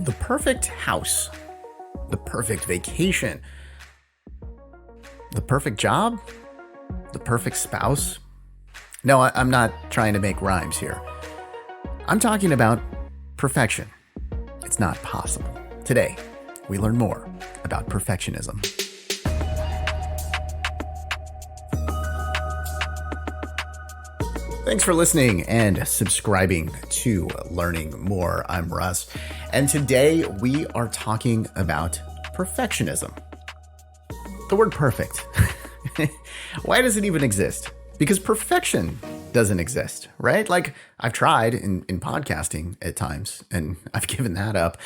The perfect house, the perfect vacation, the perfect job, the perfect spouse. No, I'm not trying to make rhymes here. I'm talking about perfection. It's not possible. Today, we learn more about perfectionism. Thanks for listening and subscribing to Learning More. I'm Russ, and today we are talking about perfectionism. The word perfect. Why does it even exist? Because perfection doesn't exist, right? Like I've tried in podcasting at times, and I've given that up.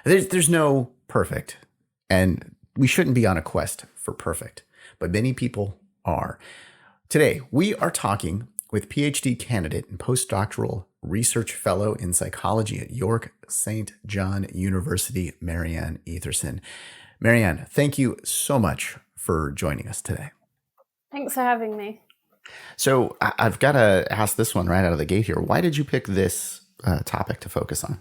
There's no perfect, and we shouldn't be on a quest for perfect, but many people are. Today, we are talking with Ph.D. candidate and Post-Doctoral Research Fellow in Psychology at York St. John University, Marianne Etherson. Marianne, thank you so much for joining us today. Thanks for having me. So I've got to ask this one right out of the gate here. Why did you pick this topic to focus on?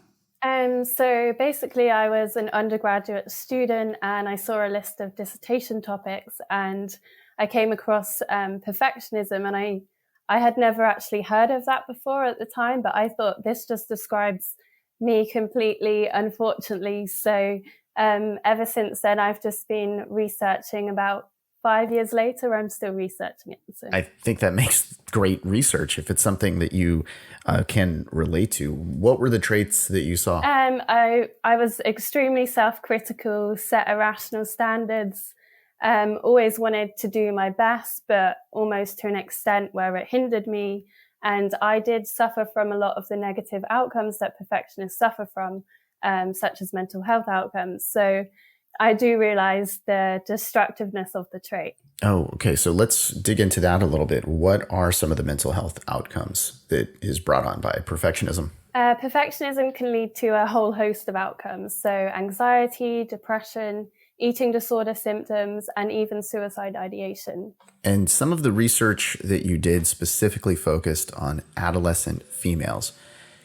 So basically, I was an undergraduate student and I saw a list of dissertation topics and I came across perfectionism, and I had never actually heard of that before at the time, but I thought this just describes me completely, unfortunately. So ever since then, I've just been researching. About 5 years later, I'm still researching it. So. I think that makes great research if it's something that you can relate to. What were the traits that you saw? I was extremely self-critical, set irrational standards. Always wanted to do my best, but almost to an extent where it hindered me. And I did suffer from a lot of the negative outcomes that perfectionists suffer from, such as mental health outcomes. So I do realize the destructiveness of the trait. Oh, okay. So let's dig into that a little bit. What are some of the mental health outcomes that is brought on by perfectionism? Perfectionism can lead to a whole host of outcomes. So anxiety, depression, eating disorder symptoms, and even suicide ideation. And some of the research that you did specifically focused on adolescent females.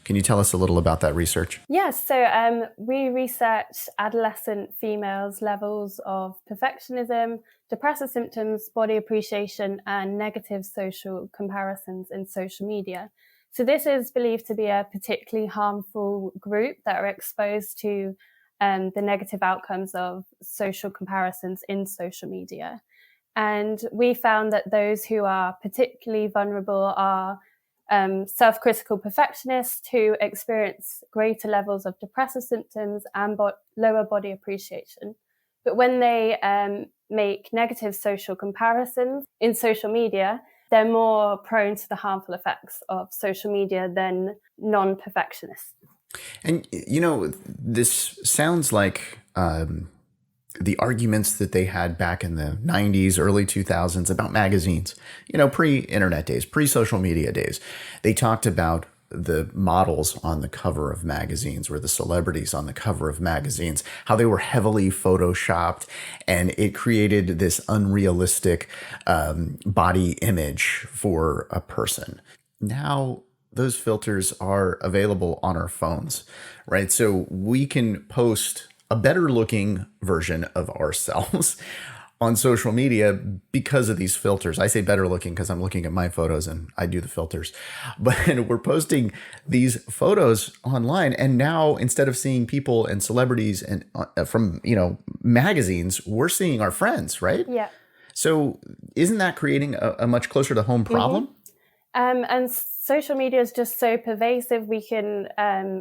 Can you tell us a little about that research? Yes, so we researched adolescent females' levels of perfectionism, depressive symptoms, body appreciation, and negative social comparisons in social media. So this is believed to be a particularly harmful group that are exposed to the negative outcomes of social comparisons in social media. And we found that those who are particularly vulnerable are self-critical perfectionists who experience greater levels of depressive symptoms and lower body appreciation. But when they make negative social comparisons in social media, they're more prone to the harmful effects of social media than non-perfectionists. And, you know, this sounds like the arguments that they had back in the 90s, early 2000s about magazines, you know, pre-internet days, pre-social media days. They talked about the models on the cover of magazines or the celebrities on the cover of magazines, how they were heavily photoshopped, and it created this unrealistic body image for a person. Now, those filters are available on our phones, right? So we can post a better looking version of ourselves on social media because of these filters. I say better looking because I'm looking at my photos and I do the filters, but we're posting these photos online. And now instead of seeing people and celebrities and from, you know, magazines, we're seeing our friends, right? Yeah. So isn't that creating a much closer to home problem? And social media is just so pervasive. We can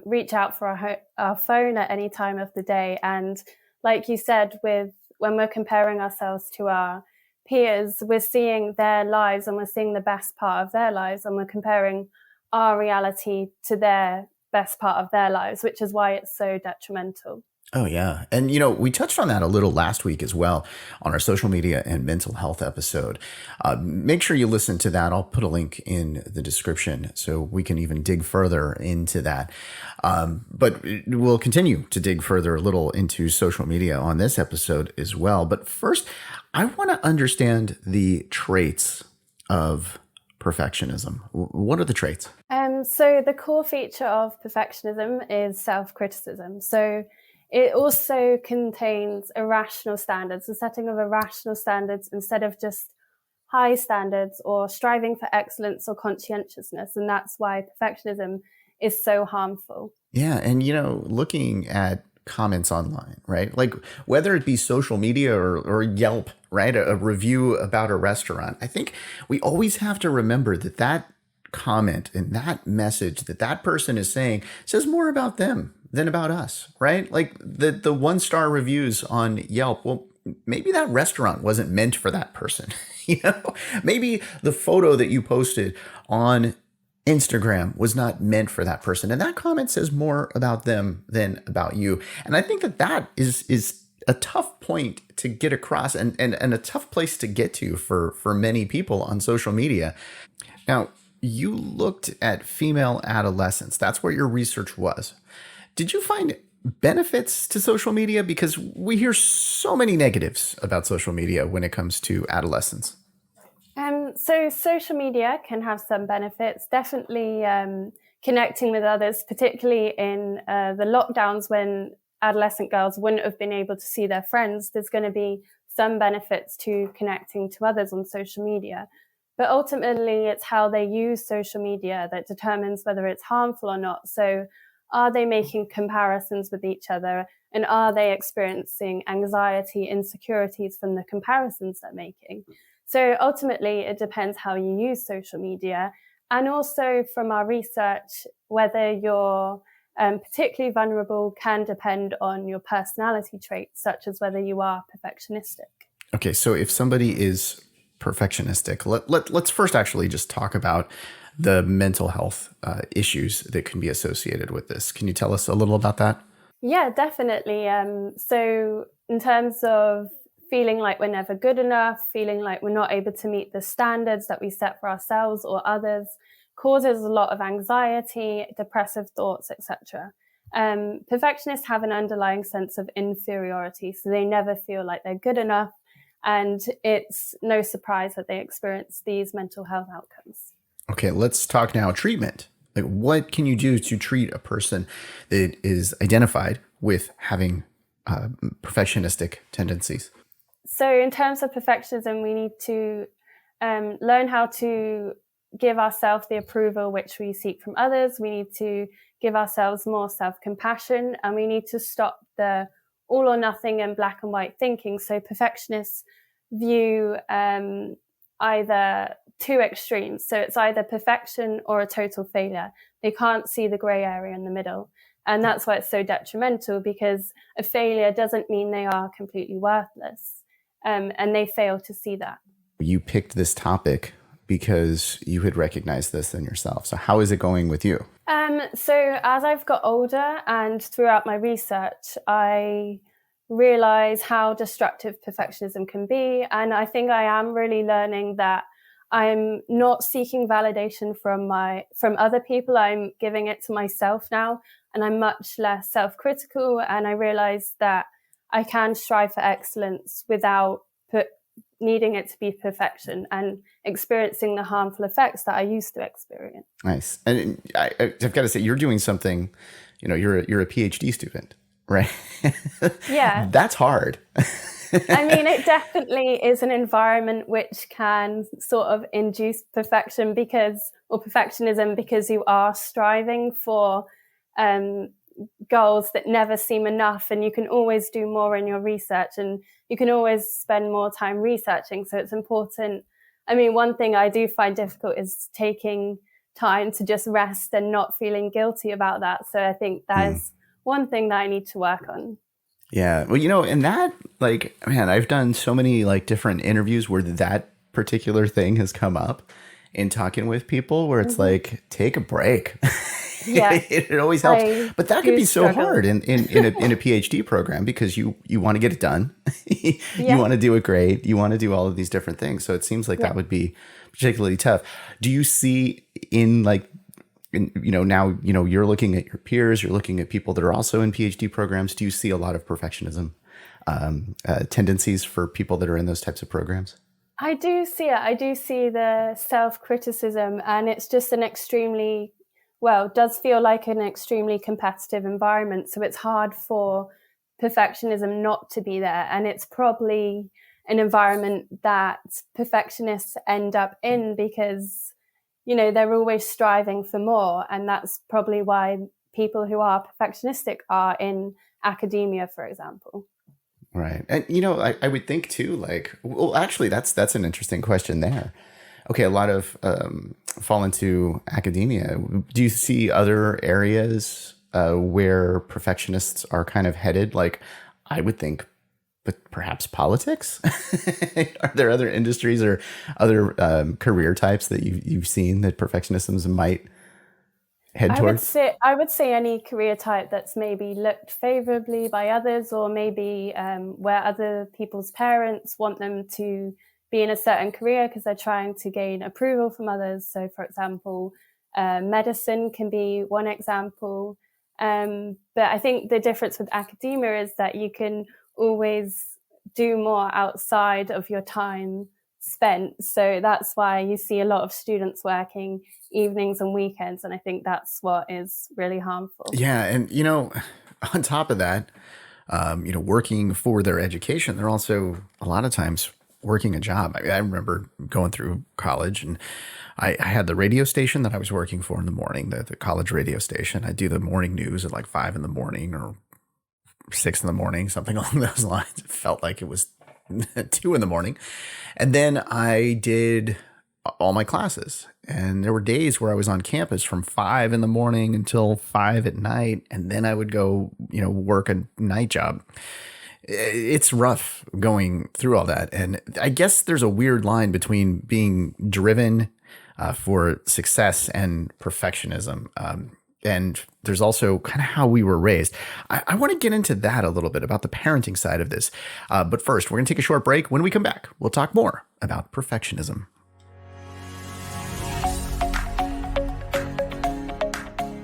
reach out for our phone at any time of the day. And like you said, when we're comparing ourselves to our peers, we're seeing their lives and we're seeing the best part of their lives, and we're comparing our reality to their best part of their lives, which is why it's so detrimental. Oh, yeah. And, you know, we touched on that a little last week as well on our social media and mental health episode. Make sure you listen to that. I'll put a link in the description so we can even dig further into that. But we'll continue to dig further a little into social media on this episode as well. But first, I want to understand the traits of perfectionism. What are the traits? So the core feature of perfectionism is self-criticism. So it also contains irrational standards, the setting of irrational standards instead of just high standards or striving for excellence or conscientiousness. And that's why perfectionism is so harmful. Yeah. And, looking at comments online, right? Like whether it be social media or Yelp, right? A review about a restaurant. I think we always have to remember that comment and that message that person is saying says more about them than about us, right? Like the 1-star reviews on Yelp. Well, maybe that restaurant wasn't meant for that person. Maybe the photo that you posted on Instagram was not meant for that person. And that comment says more about them than about you. And I think that is a tough point to get across and a tough place to get to for many people on social media. Now, you looked at female adolescents. That's where your research was. Did you find benefits to social media? Because we hear so many negatives about social media when it comes to adolescents. So social media can have some benefits, definitely connecting with others, particularly in the lockdowns when adolescent girls wouldn't have been able to see their friends. There's going to be some benefits to connecting to others on social media. But ultimately, it's how they use social media that determines whether it's harmful or not. So are they making comparisons with each other? And are they experiencing anxiety, insecurities from the comparisons they're making? So ultimately, it depends how you use social media. And also from our research, whether you're particularly vulnerable can depend on your personality traits, such as whether you are perfectionistic. Okay, so if somebody is perfectionistic, let's first actually just talk about the mental health issues that can be associated with this. Can you tell us a little about that? Yeah, definitely. So in terms of feeling like we're never good enough, feeling like we're not able to meet the standards that we set for ourselves or others, causes a lot of anxiety, depressive thoughts, etc. Perfectionists have an underlying sense of inferiority, so they never feel like they're good enough, and it's no surprise that they experience these mental health outcomes. Okay, let's talk now treatment. Like, what can you do to treat a person that is identified with having perfectionistic tendencies? So in terms of perfectionism, we need to learn how to give ourselves the approval which we seek from others. We need to give ourselves more self-compassion, and we need to stop the all or nothing and black and white thinking. So perfectionists view either two extremes. So it's either perfection or a total failure. They can't see the gray area in the middle. And that's why it's so detrimental, because a failure doesn't mean they are completely worthless. And they fail to see that. You picked this topic because you had recognized this in yourself. So how is it going with you? So as I've got older and throughout my research, I realize how destructive perfectionism can be. And I think I am really learning that I'm not seeking validation from other people. I'm giving it to myself now, and I'm much less self-critical. And I realize that I can strive for excellence without needing it to be perfection and experiencing the harmful effects that I used to experience. Nice. And I've got to say, you're doing something, you're a PhD student, right? Yeah. That's hard. I mean, it definitely is an environment which can sort of induce perfectionism because you are striving for goals that never seem enough, and you can always do more in your research, and you can always spend more time researching. So it's important. I mean, one thing I do find difficult is taking time to just rest and not feeling guilty about that. So I think that is one thing that I need to work on. Yeah. Well, and that, like, man, I've done so many like different interviews where that particular thing has come up in talking with people where it's like, take a break. Yeah. It always helps. But that could be so hard in a PhD program because you want to get it done. You want to do it great. You want to do all of these different things. So it seems like that would be particularly tough. Do you see now, you're looking at your peers, you're looking at people that are also in PhD programs. Do you see a lot of perfectionism tendencies for people that are in those types of programs? I do see it. I do see the self-criticism, and it's just does feel like an extremely competitive environment. So it's hard for perfectionism not to be there. And it's probably an environment that perfectionists end up in because, you know, they're always striving for more. And that's probably why people who are perfectionistic are in academia, for example. Right. And, you know, I would think too, like, well, actually, that's an interesting question there. Okay, a lot of fall into academia. Do you see other areas where perfectionists are kind of headed? Like, I would think, but perhaps politics? Are there other industries or other career types that you've seen that perfectionism might head towards? I would say any career type that's maybe looked favorably by others, or maybe where other people's parents want them to be in a certain career because they're trying to gain approval from others. So, for example, medicine can be one example. But I think the difference with academia is that you can always do more outside of your time spent. So that's why you see a lot of students working evenings and weekends. And I think that's what is really harmful. Yeah. And, you know, on top of that, you know, working for their education, they're also a lot of times working a job. I remember going through college and I had the radio station that I was working for in the morning, the college radio station. I do the morning news at like 5 a.m. or 6 a.m, something along those lines. It felt like it was 2 a.m. And then I did all my classes. And there were days where I was on campus from 5 a.m. until 5 p.m. And then I would go, you know, work a night job. It's rough going through all that. And I guess there's a weird line between being driven for success and perfectionism. And there's also kind of how we were raised. I want to get into that a little bit about the parenting side of this. But first, we're going to take a short break. When we come back, we'll talk more about perfectionism.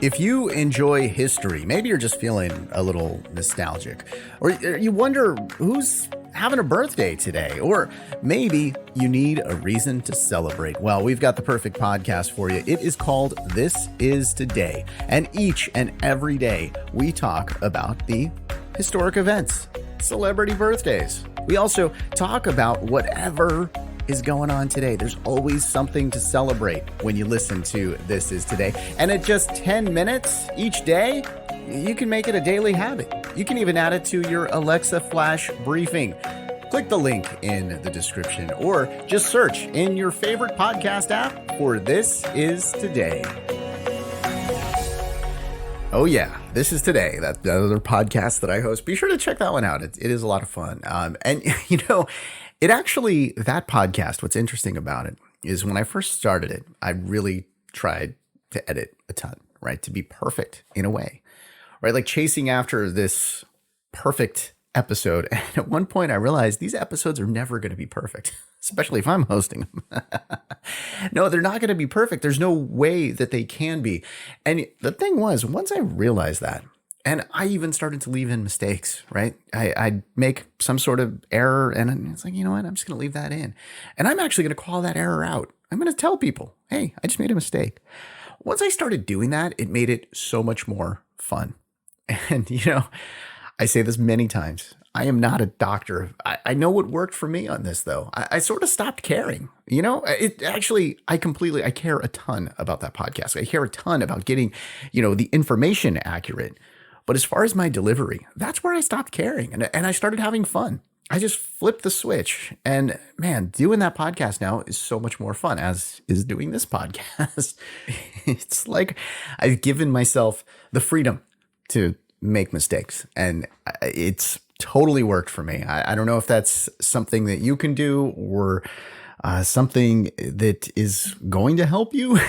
If you enjoy history, maybe you're just feeling a little nostalgic, or you wonder who's having a birthday today, or maybe you need a reason to celebrate. Well, we've got the perfect podcast for you. It is called This Is Today. And each and every day, we talk about the historic events, celebrity birthdays. We also talk about whatever is going on today. There's always something to celebrate when you listen to This Is Today. And at just 10 minutes each day, you can make it a daily habit. You can even add it to your Alexa Flash briefing. Click the link in the description or just search in your favorite podcast app for This Is Today. Oh yeah, This Is Today, that other podcast that I host. Be sure to check that one out. It is a lot of fun. And you know, it actually, that podcast, what's interesting about it is when I first started it, I really tried to edit a ton, right? To be perfect in a way, right? Like chasing after this perfect episode. And at one point I realized these episodes are never going to be perfect, especially if I'm hosting them. No, they're not going to be perfect. There's no way that they can be. And the thing was, once I realized that, and I even started to leave in mistakes, right? I'd make some sort of error and it's like, you know what? I'm just going to leave that in. And I'm actually going to call that error out. I'm going to tell people, hey, I just made a mistake. Once I started doing that, it made it so much more fun. And, you know, I say this many times. I am not a doctor. I know what worked for me on this, though. I sort of stopped caring. You know, it actually, I care a ton about that podcast. I care a ton about getting, you know, the information accurate. But as far as my delivery, that's where I stopped caring and I started having fun. I just flipped the switch. And man, doing that podcast now is so much more fun, as is doing this podcast. It's like I've given myself the freedom to make mistakes. And it's totally worked for me. I don't know if that's something that you can do or something that is going to help you.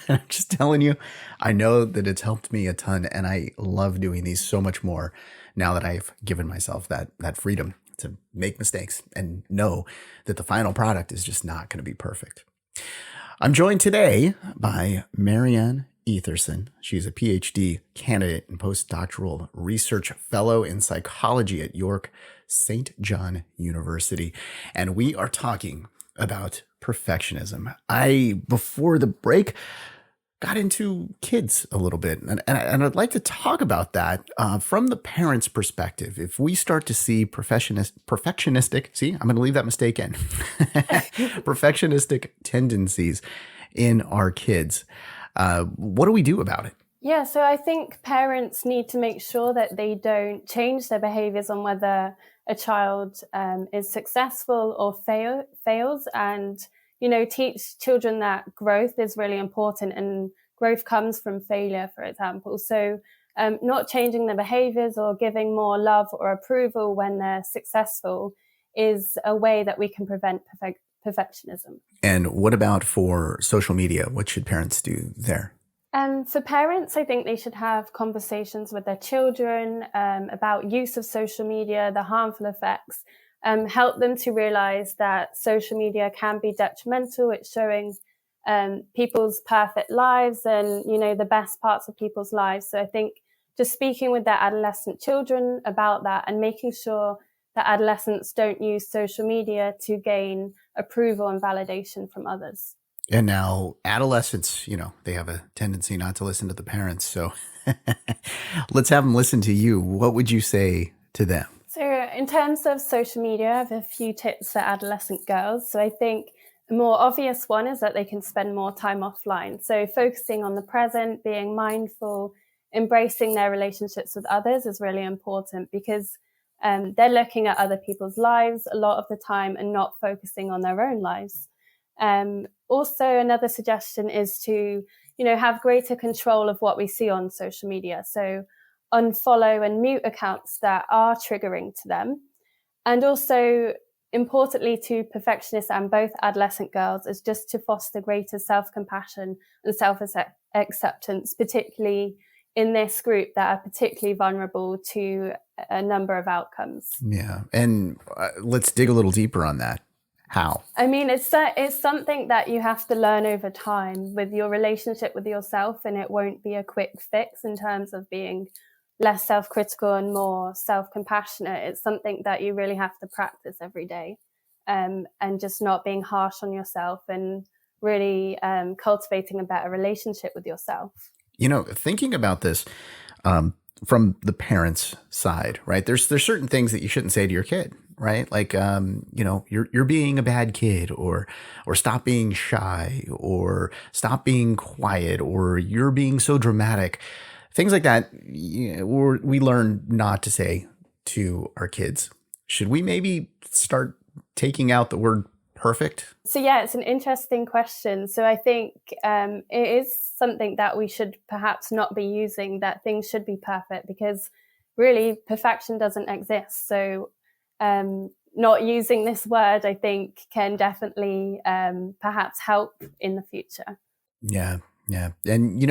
I'm just telling you, I know that it's helped me a ton, and I love doing these so much more now that I've given myself that freedom to make mistakes and know that the final product is just not going to be perfect. I'm joined today by Marianne Etherson. She's a Ph.D. candidate and Post-Doctoral Research Fellow in Psychology at York St. John University, and we are talking about perfectionism. Before the break, got into kids a little bit, and I'd like to talk about that from the parent's perspective. If we start to see perfectionistic, see, I'm going to leave that mistake in, perfectionistic tendencies in our kids, what do we do about it? Yeah, so I think parents need to make sure that they don't change their behaviors on whether a child is successful or fails, and teach children that growth is really important, and growth comes from failure, for example. So not changing their behaviors or giving more love or approval when they're successful is a way that we can prevent perfectionism. And what about for social media? What should parents do there? For parents, I think they should have conversations with their children about use of social media, the harmful effects, help them to realize that social media can be detrimental. It's showing people's perfect lives and, the best parts of people's lives. So I think just speaking with their adolescent children about that and making sure that adolescents don't use social media to gain approval and validation from others. And now adolescents, they have a tendency not to listen to the parents. So let's have them listen to you. What would you say to them? So in terms of social media, I have a few tips for adolescent girls. So I think the more obvious one is that they can spend more time offline. So focusing on the present, being mindful, embracing their relationships with others is really important, because they're looking at other people's lives a lot of the time and not focusing on their own lives. Also, another suggestion is to, have greater control of what we see on social media. So unfollow and mute accounts that are triggering to them. And also, importantly to perfectionists and both adolescent girls, is just to foster greater self-compassion and self-acceptance, particularly in this group that are particularly vulnerable to a number of outcomes. Yeah. And let's dig a little deeper on that. How? I mean, it's something that you have to learn over time with your relationship with yourself, and it won't be a quick fix in terms of being less self-critical and more self-compassionate. It's something that you really have to practice every day, and just not being harsh on yourself and really cultivating a better relationship with yourself. Thinking about this from the parents' side, right? There's certain things that you shouldn't say to your kid, right? Like, you're being a bad kid, or stop being shy, or stop being quiet, or you're being so dramatic. Things like that, we learn not to say to our kids. Should we maybe start taking out the word perfect? So yeah, it's an interesting question. So I think it is something that we should perhaps not be using, that things should be perfect, because really perfection doesn't exist. So not using this word, I think, can definitely perhaps help in the future. Yeah. Yeah. And,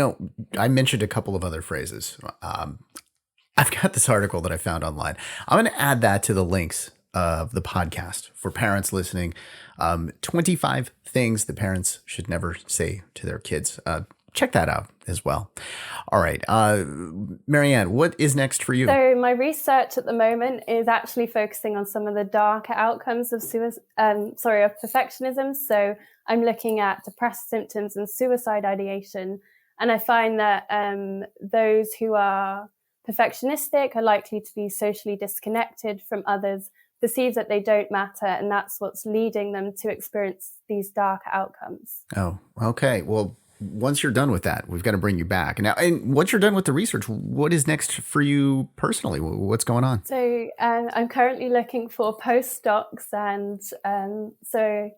I mentioned a couple of other phrases. I've got this article that I found online. I'm going to add that to the links of the podcast for parents listening. 25 things that parents should never say to their kids. Check that out as well. All right. Marianne, what is next for you? So my research at the moment is actually focusing on some of the darker outcomes of perfectionism. So I'm looking at depressive symptoms and suicide ideation. And I find that those who are perfectionistic are likely to be socially disconnected from others, perceive that they don't matter, and that's what's leading them to experience these dark outcomes. Oh, okay. Well, once you're done with that, we've got to bring you back. Now, and once you're done with the research, what is next for you personally? What's going on? So I'm currently looking for postdocs, and so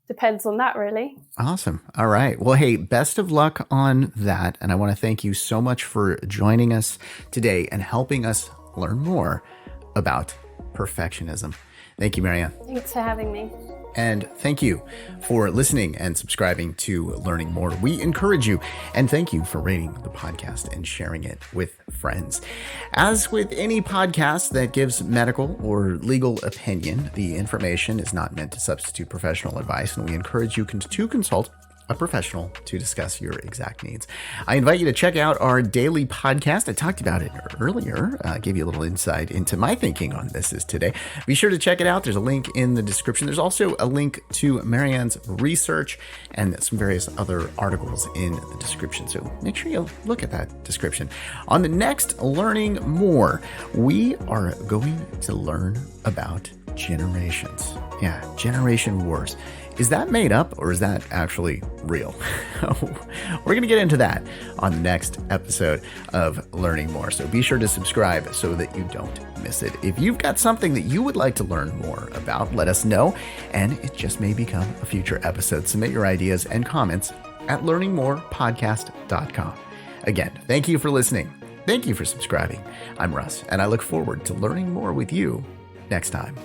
depends on that, really. Awesome. All right. Well, hey, best of luck on that. And I want to thank you so much for joining us today and helping us learn more about perfectionism. Thank you, Marianne. Thanks for having me. And thank you for listening and subscribing to Learning More. We encourage you, and thank you for rating the podcast and sharing it with friends. As with any podcast that gives medical or legal opinion, the information is not meant to substitute professional advice, and we encourage you to consult a professional to discuss your exact needs. I invite you to check out our daily podcast. I talked about it earlier, gave you a little insight into my thinking on this today. Be sure to check it out. There's a link in the description. There's also a link to Marianne's research and some various other articles in the description. So make sure you look at that description. On the next Learning More, we are going to learn about generations. Yeah, generation wars. Is that made up or is that actually real? We're going to get into that on the next episode of Learning More. So be sure to subscribe so that you don't miss it. If you've got something that you would like to learn more about, let us know, and it just may become a future episode. Submit your ideas and comments at learningmorepodcast.com. Again, thank you for listening. Thank you for subscribing. I'm Russ, and I look forward to learning more with you next time.